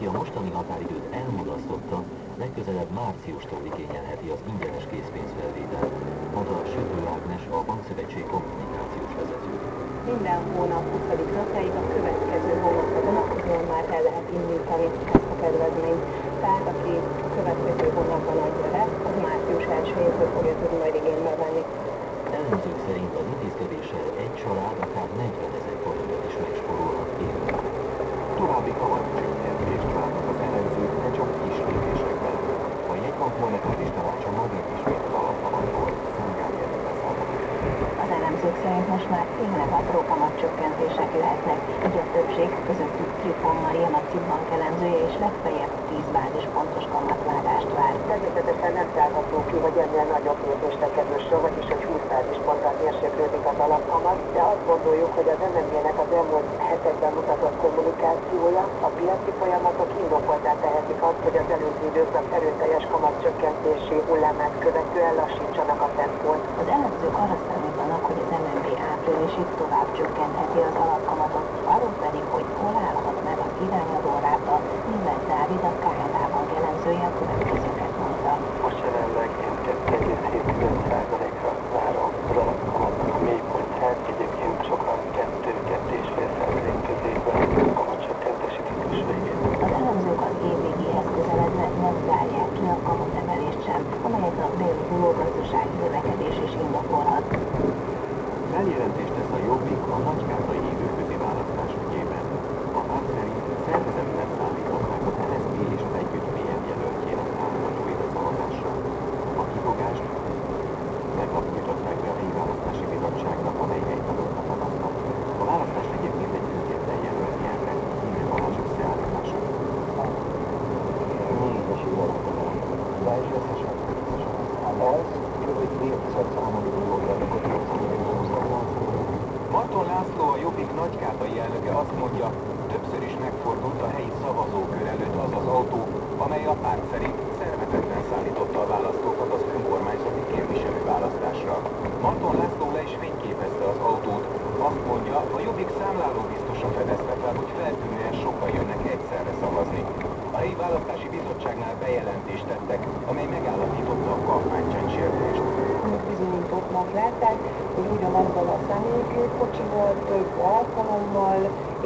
aki a mostani határidőt elmulasztotta, legközelebb márciustól igényelheti az ingyenes készpénzfelvételt, mondta a Sütő Ágnes, a Bankszövetség kommunikációs vezető. Minden hónap 20. napjáig a következő hónapra vonatkozóan már el lehet indítani ezt a kedvezményt. Tehát aki a következő hónapban adja le, az március 1-től fogja tudni majd igénybe venni. Elemzők szerint az intézkedéssel egy család akár 40 000 forintot is megspórolhat évente. További kamatcsökkentést várnak az elemzők, de csak kis lépésekben. A jegybank monetáris tanácsa ma megismét az alapkamatról, Szangályi Edith beszámol. Az elemzők szerint most már tényleg apró kamatcsökkentések lehetnek, így a többség, közöttük Trifon Maria Nagycibbank elemzője és legfeljebb 10 bázispontos kamatvágást vár. Természetesen nem zárható ki, hogy ennél nagyobb lépésre kerül sor, vagyis hogy 20 bázisponttal mérséklődik az alapkamat, de azt gondoljuk, hogy az MNB-nek az elmúlt hetekben mutatott kommunikációja, a piaci folyamatok indokoltá tehetik azt, hogy az előző időszak erőteljes kamatcsökkentési hullámát követően lassítsanak a tempón. Az elemzők arra számítanak, hogy az MNB áprilisig tovább csökkentheti az alapkamatot, arról pedig, hogy hol állhat meg az irányadó ráta, Németh Dávid, a KNH Bank elemzője a következőket mondta. Most jelenleg ilyen 2,7%-ra várom az alapkamatnak a mélypontját, egyébként sokan 2-2,5% közében kamatcsökkentési ciklus végén. Az elemzők az év végéhez közeledve nem zárják ki a kamatemelést sem, amelyet a beinduló gazdasági növekedés is indokolhat. Feljelentést tesz a Jobbik a nagykátai időközi választás ügyében. A párt szerint szervezetben szállították az MSZP és az Együtt-PM jelöltjének támogatóit a szavazásra. A kifogást tegnap nyújtották be a helyi választási bizottságnak, amely egy tagokra szavaztak. A választás egyébként egy független jelölt nyerte, Imre Balázs összeállítása. Marton László, a Jobbik nagykátai elnöke azt mondja, többször is megfordult a helyi szavazókör előtt az az autó, amely a párt szerint szervezetben szállította a választókat az önkormányzati képviselőválasztásra. Marton László le is fényképezte az autót. Azt mondja, a Jobbik számláló biztosan fedezte fel, hogy feltűnően sokan jönnek egyszerre szavazni. A helyi választási bizottságnál bejelentést tettek, amely megállapította a kampánycsendsértést. Bizonyítottnak látták, hogy ugyanazzal a személygépkocsival több alkalommal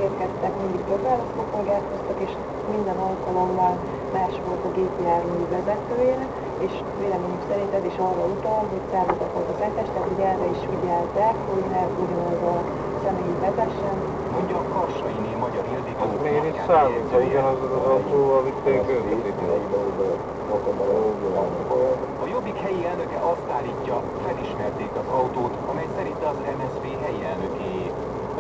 érkeztek, mindig több választópolgárt hoztak, és minden alkalommal más volt a gépjármű vezetője, és véleményük szerint ez is arra utal, hogy szállított volt a szentest, tehát hogy erre is figyeltek, hogy ne ugyanaz a személy vezessen. Mondja a Karsainé Magyar Ildikó. Miért itt számít, ha ugyanaz az autóval vitték őket itt? A Jobbik helyi elnöke azt állítja, felismerték az autót, amely szerinte az MSZP helyi elnökéjé.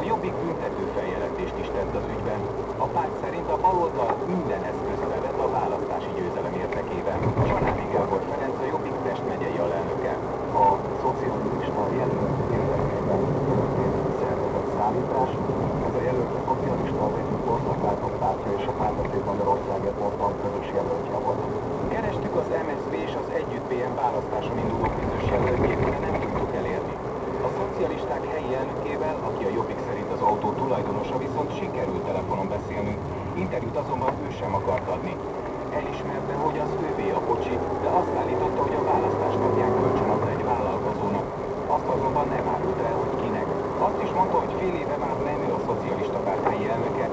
A Jobbik büntető feljelentést is tett az ügyben. A párt szerint a baloldal minden eszközre vett a választási győzelem érdekében. Csanádi Gábor Ferenc, a Jobbik Pest megyei alelnöke. A szocialista jelölt érdekében történt szervezett szállítás. Ez a jelölt a szocialista, az egyik országváltó pártja és a Párbeszéd Magyarországért mostan közös jelöltje volt. Kerestük az MSZP és az Együtt-PM választáson induló közös jelöltjét, de nem tudtuk elérni. A szocialisták helyi elnökével, aki a Jobbik szerint az autó tulajdonosa, viszont sikerült telefonon beszélnünk, interjút azonban ő sem akart adni. Elismerte, hogy az ővé a kocsi, de azt állította, hogy a választás napján kölcsönadta egy vállalkozónak. Azt azonban nem árult el, hogy kinek. Azt is mondta, hogy fél éve már nem ő a szocialista párt helyi elnöke,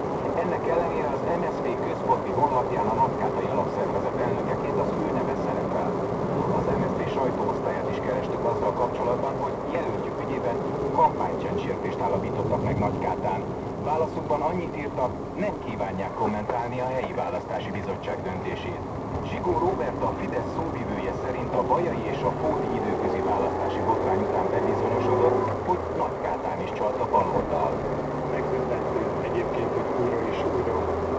ennek ellenére az MSZP központi honlapján a nagykátai alapszervezet elnökeként az ő neve szerepel. Az MSZP sajtóosztályát is kerestük azzal kapcsolatban, hogy jelöltjük ügyében kampánycsendsértést állapítottak meg Nagykátán. Válaszukban annyit írtak, nem kívánják kommentálni a helyi választási bizottság döntését. Zsigó Róbert, a Fidesz szóvivője szerint a bajai és a fóti időközi választási botrány után bebizonyosodott, hogy Nagykátán is csalt a baloldal. Megdöbbentő egyébként, hogy újra és újra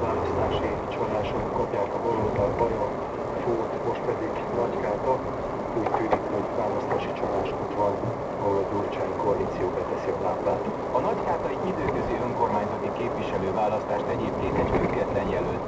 választási csalások kapják a baloldal baja, Fót, most pedig Nagykáta. Úgy tűnik, hogy választási csalások van, ahol a Gyurcsány koalíció beteszi a lábát. A nagykátai időközi önkormányzati képviselőválasztást egyébként egy független jelölt